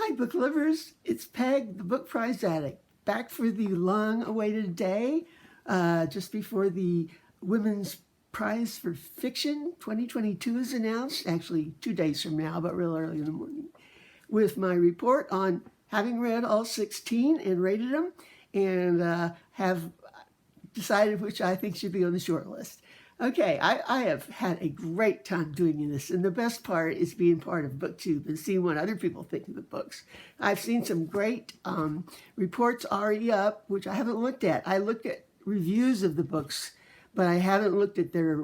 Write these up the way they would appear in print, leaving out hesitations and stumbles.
Hi, book lovers. It's Peg, the book prize addict, back for the long-awaited day, just before the Women's Prize for Fiction 2022 is announced, actually 2 days from now, but real early in the morning, with my report on having read all 16 and rated them, and have decided which I think should be on the short list. Okay, I have had a great time doing this, and the best part is being part of BookTube and seeing what other people think of the books. I've seen some great reports already up, which I haven't looked at. I looked at reviews of the books, but I haven't looked at their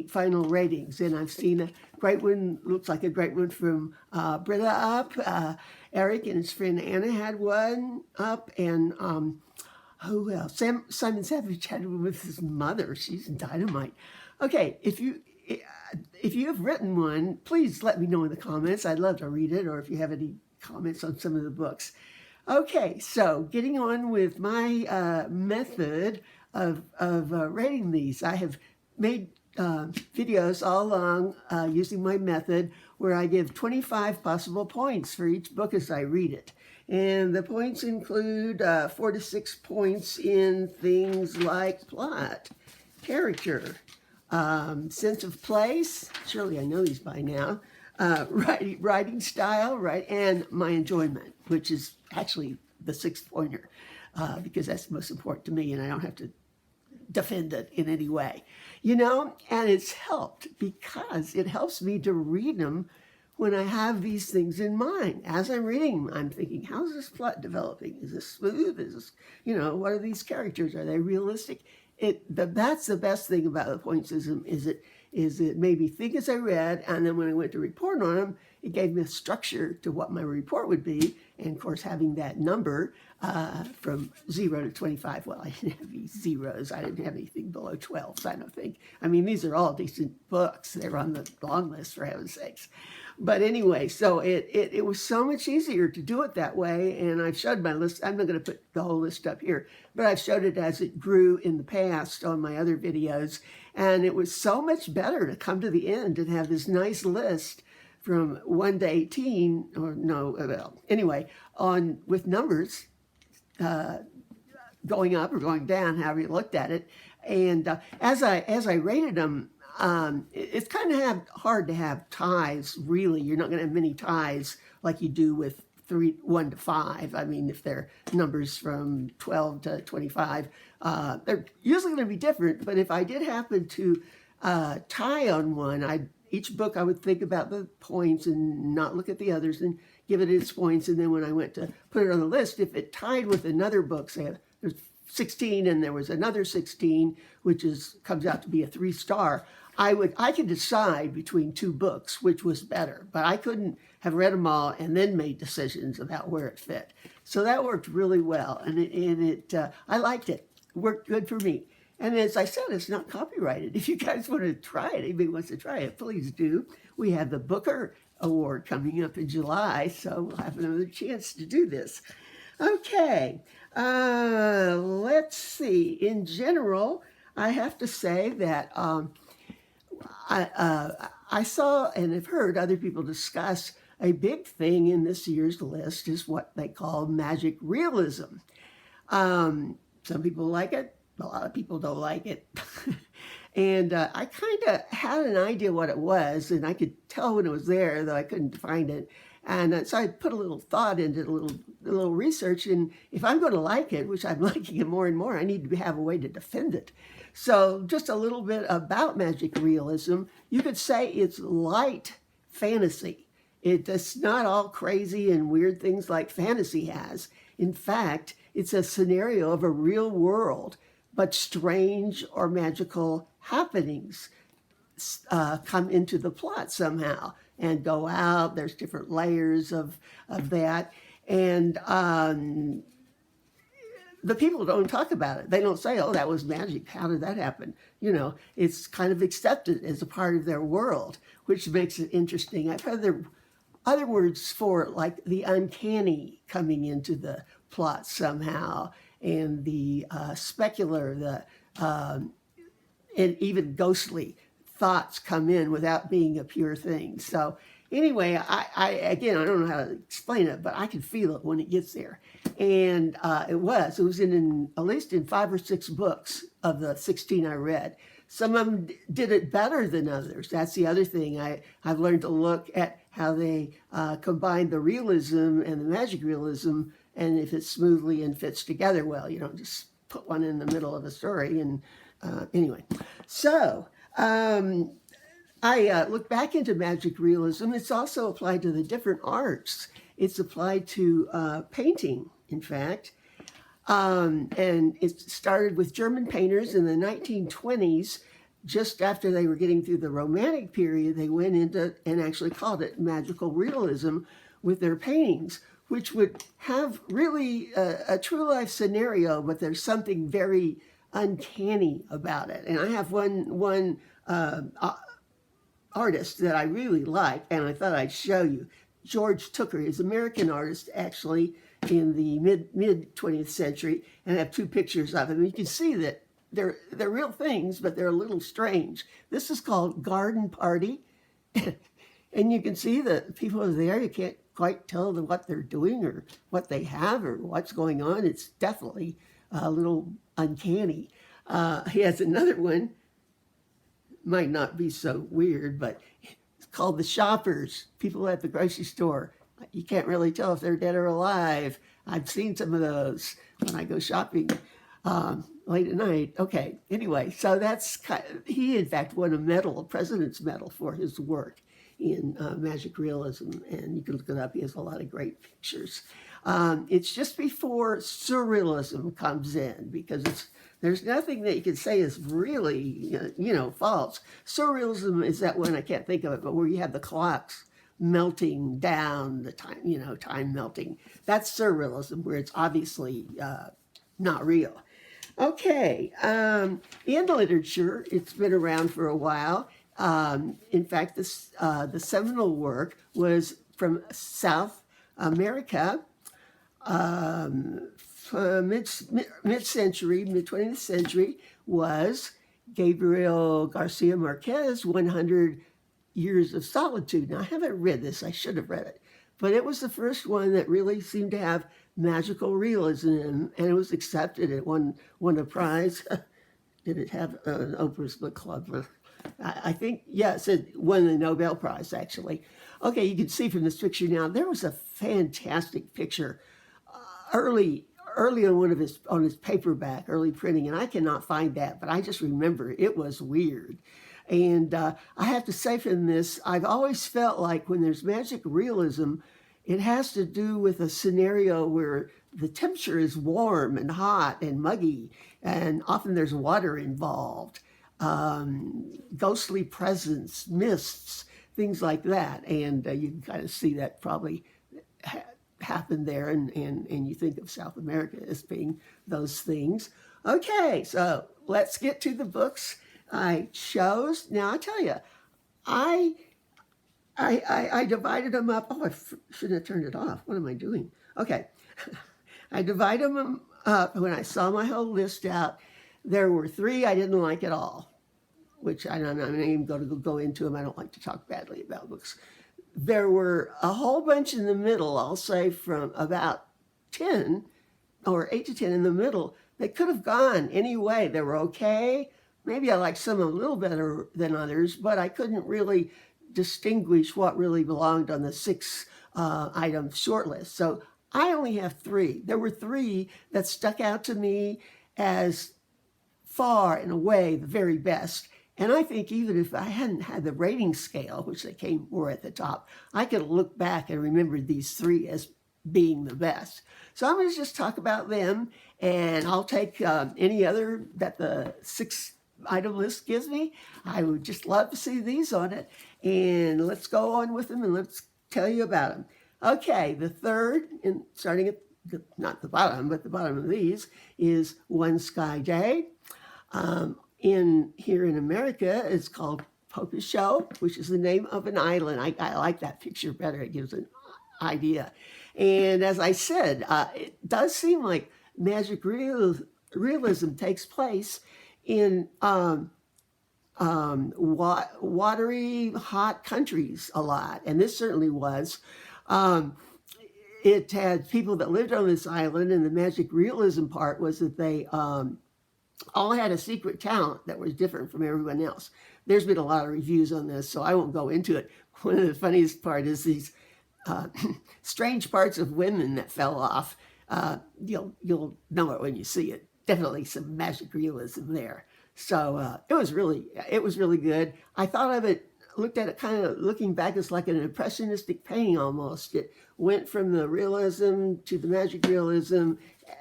final ratings, and I've seen a great one, looks like a great one from Britta up. Eric and his friend Anna had one up, and who else? Simon Savage had one with his mother. She's dynamite. Okay, if you have written one, please let me know in the comments. I'd love to read it, or if you have any comments on some of the books. Okay, so getting on with my method of rating these. I have made videos all along using my method where I give 25 possible points for each book as I read it. And the points include 4 to 6 points in things like plot, character, sense of place, surely I know these by now, writing style, and my enjoyment, which is actually the 6th pointer, because that's most important to me and I don't have to defend it in any way, and it's helped because it helps me to read them when I have these things in mind. As I'm reading, I'm thinking, how's this plot developing? Is this smooth? Is this, what are these characters? Are they realistic? That's the best thing about the point system, is it made me think as I read, and then when I went to report on them, it gave me a structure to what my report would be. And of course, having that number from 0 to 25, well, I didn't have any zeros. I didn't have anything below 12, I don't think. I mean, these are all decent books. They're on the long list, for heaven's sakes. But anyway, so it was so much easier to do it that way, and I've showed my list. I'm not going to put the whole list up here, but I've showed it as it grew in the past on my other videos, and it was so much better to come to the end and have this nice list from 1 to 18, or no, well, anyway, with numbers going up or going down, however you looked at it, and as I rated them. It's kind of hard to have ties, really. You're not going to have many ties like you do with 1 to 5. I mean, if they're numbers from 12 to 25, they're usually going to be different. But if I did happen to tie on one, each book I would think about the points and not look at the others and give it its points. And then when I went to put it on the list, if it tied with another book, say there's 16 and there was another 16, which comes out to be a 3-star, I could decide between 2 books which was better, but I couldn't have read them all and then made decisions about where it fit. So that worked really well, and I liked it. Worked good for me. And as I said, it's not copyrighted. If you guys want to try it, anybody wants to try it, please do. We have the Booker Award coming up in July, so we'll have another chance to do this. Okay, let's see. In general, I have to say that I saw and have heard other people discuss a big thing in this year's list is what they call magic realism. Some people like it, a lot of people don't like it. And I kind of had an idea what it was, and I could tell when it was there, though I couldn't find it. And so I put a little thought into it, a little research, and if I'm going to like it, which I'm liking it more and more, I need to have a way to defend it. So just a little bit about magic realism. You could say it's light fantasy. It's not all crazy and weird things like fantasy has. In fact, it's a scenario of a real world, but strange or magical happenings come into the plot somehow and go out. There's different layers of that. And the people don't talk about it. They don't say, oh, that was magic. How did that happen? It's kind of accepted as a part of their world, which makes it interesting. I've heard other words for it, like the uncanny coming into the plot somehow, and the specular, and even ghostly thoughts come in without being a pure thing. So anyway, again, I don't know how to explain it, but I can feel it when it gets there. And it was at least in 5 or 6 books of the 16 I read. Some of them did it better than others. That's the other thing. I've learned to look at how they combine the realism and the magic realism, and if it smoothly and fits together well. You don't just put one in the middle of a story. And anyway, so I look back into magic realism. It's also applied to the different arts. It's applied to painting, in fact. And it started with German painters in the 1920s. Just after they were getting through the Romantic period, they went into and actually called it magical realism with their paintings, which would have really a true life scenario, but there's something very uncanny about it. And I have one artist that I really like, and I thought I'd show you. George Tooker is an American artist, actually, in the mid 20th century, and I have 2 pictures of him. You can see that they're real things, but they're a little strange. This is called Garden Party, and you can see that people are there. You can't quite tell what they're doing or what they have or what's going on. It's definitely a little uncanny. He has another one, might not be so weird, but it's called The Shoppers, people at the grocery store. You can't really tell if they're dead or alive. I've seen some of those when I go shopping late at night. Okay, anyway, so that's he in fact won a medal, a President's Medal, for his work in magic realism, and you can look it up. He has a lot of great pictures. It's just before surrealism comes in, because there's nothing that you can say is really false. Surrealism is that one, I can't think of it, but where you have the clocks melting down, the time, time melting. That's surrealism, where it's obviously not real. Okay, in literature, it's been around for a while. In fact, the seminal work was from South America, mid-century, mid-20th century, was Gabriel Garcia Marquez, 100 Years of Solitude. Now, I haven't read this. I should have read it. But it was the first one that really seemed to have magical realism, and it was accepted. It won a prize. Did it have an Oprah's Book Club? I think, yes, it won the Nobel Prize, actually. Okay, you can see from this picture now, there was a fantastic picture early on his paperback, early printing, and I cannot find that, but I just remember it was weird. And I have to say from this, I've always felt like when there's magic realism, it has to do with a scenario where the temperature is warm and hot and muggy, and often there's water involved, ghostly presence, mists, things like that. And you can kind of see that probably happened there, and you think of South America as being those things. Okay, so let's get to the books I chose. Now, I tell you, I divided them up. Oh, I shouldn't have turned it off. What am I doing? Okay. I divided them up when I saw my whole list out. There were 3 I didn't like at all, which I'm not even going to go into them. I don't like to talk badly about books. There were a whole bunch in the middle, I'll say from about 10 or 8 to 10 in the middle, that could have gone any way. They were okay. Maybe I liked some a little better than others, but I couldn't really distinguish what really belonged on the 6 item shortlist. So I only have 3. There were 3 that stuck out to me as far and away the very best. And I think even if I hadn't had the rating scale, which they were at the top, I could look back and remember these 3 as being the best. So I'm going to just talk about them, and I'll take any other that the 6 item list gives me. I would just love to see these on it, and let's go on with them and let's tell you about them. Okay, the third, starting at not the bottom, but the bottom of these, is One Sky Day. Here in America, it's called Poker Show, which is the name of an island. I like that picture better. It gives an idea. And as I said, it does seem like magic realism takes place in watery, hot countries a lot, and this certainly was. Um, it had people that lived on this island, and the magic realism part was that they all had a secret talent that was different from everyone else. There's been a lot of reviews on this, so I won't go into it. One of the funniest part is these uh, strange parts of women that fell off. You'll know it when you see it. Definitely some magic realism there. So it was really good. I thought of it, looked at it kind of looking back as like an impressionistic painting almost. It went from the realism to the magic realism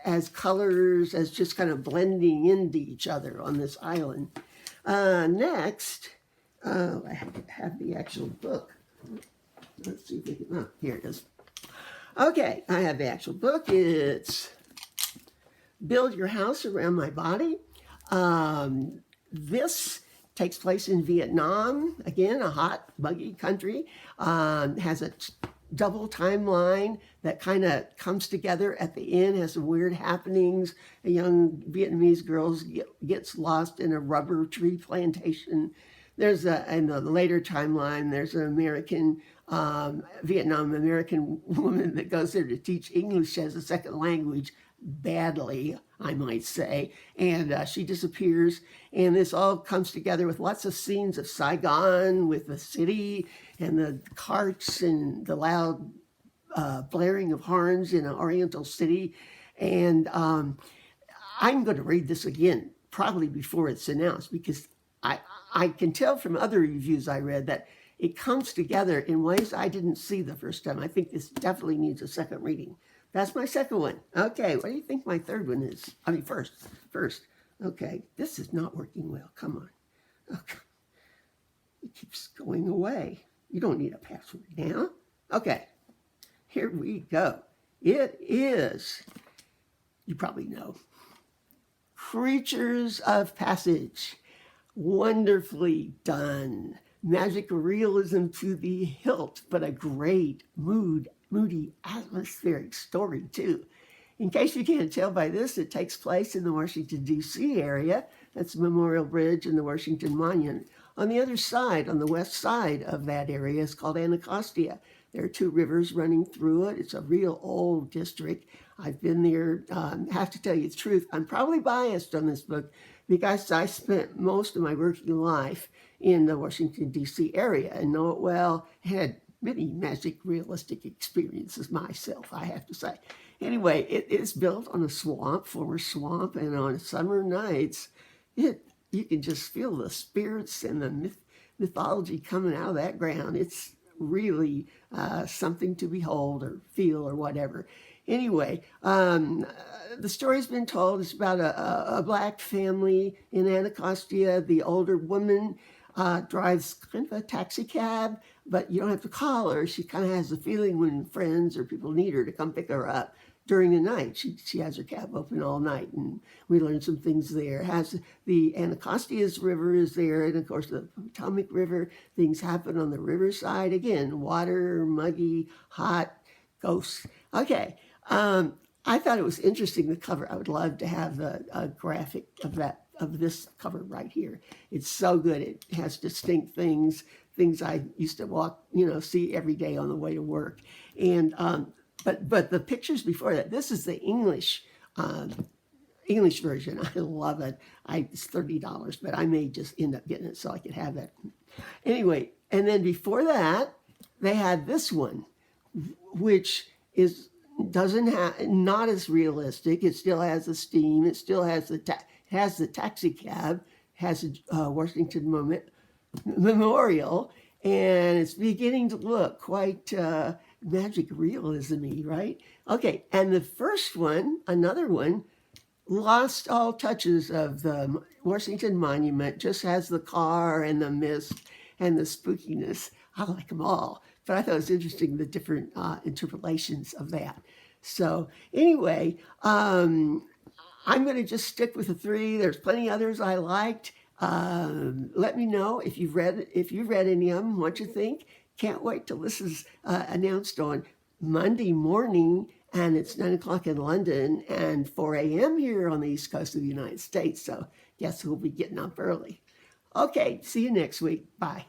as colors, as just kind of blending into each other on this island. Next, I have the actual book. Let's see if we can, here it is. Okay, I have the actual book. It's Build Your House Around My Body. This takes place in Vietnam, again, a hot, muggy country. Has a double timeline that kind of comes together at the end, has some weird happenings. A young Vietnamese girl gets lost in a rubber tree plantation. There's in the later timeline, there's an American, Vietnam American woman that goes there to teach English as a second language, badly, I might say, and she disappears, and this all comes together with lots of scenes of Saigon with the city and the carts and the loud blaring of horns in an oriental city. And I'm going to read this again, probably before it's announced, because I can tell from other reviews I read that it comes together in ways I didn't see the first time. I think this definitely needs a second reading. That's my second one. Okay, what do you think my third one is? I mean, first. Okay, this is not working well. Come on. Okay. It keeps going away. You don't need a password now. Okay, here we go. It is, you probably know, Creatures of Passage. Wonderfully done. Magic realism to the hilt, but a great moody, atmospheric story, too. In case you can't tell by this, it takes place in the Washington, D.C. area. That's Memorial Bridge and the Washington Monument. On the other side, on the west side of that area, is called Anacostia. There are two rivers running through it. It's a real old district. I've been there. Have to tell you the truth, I'm probably biased on this book because I spent most of my working life in the Washington, D.C. area and know it well. Had many magic realistic experiences myself, I have to say. Anyway, it is built on a swamp, former swamp, and on summer nights, you can just feel the spirits and the mythology coming out of that ground. It's really something to behold or feel or whatever. Anyway, the story's been told. It's about a black family in Anacostia. The older woman drives kind of a taxi cab, but you don't have to call her. She kind of has the feeling when friends or people need her to come pick her up during the night. She has her cab open all night, and we learned some things there. Has the Anacostia's River is there, and of course the Potomac River. Things happen on the riverside. Again, water, muggy, hot, ghosts. Okay, I thought it was interesting, the cover. I would love to have a graphic of this cover right here. It's so good. It has distinct things I used to see every day on the way to work. And but the pictures before that, this is the English version. I love it. It's $30, but I may just end up getting it so I could have that. Anyway, and then before that, they had this one, which is not as realistic. It still has the steam. It still has the taxi cab. Has a Washington Memorial, and it's beginning to look quite magic realism-y, right? Okay, and the first one, another one, lost all touches of the Washington Monument. Just has the car and the mist and the spookiness. I like them all. But I thought it was interesting, the different interpolations of that. So anyway, I'm going to just stick with the three. There's plenty others I liked. Let me know if you've read any of them, what you think. Can't wait till this is announced on Monday morning, and it's 9 o'clock in London and 4 a.m. here on the East Coast of the United States. So guess we'll be getting up early. Okay, see you next week. Bye.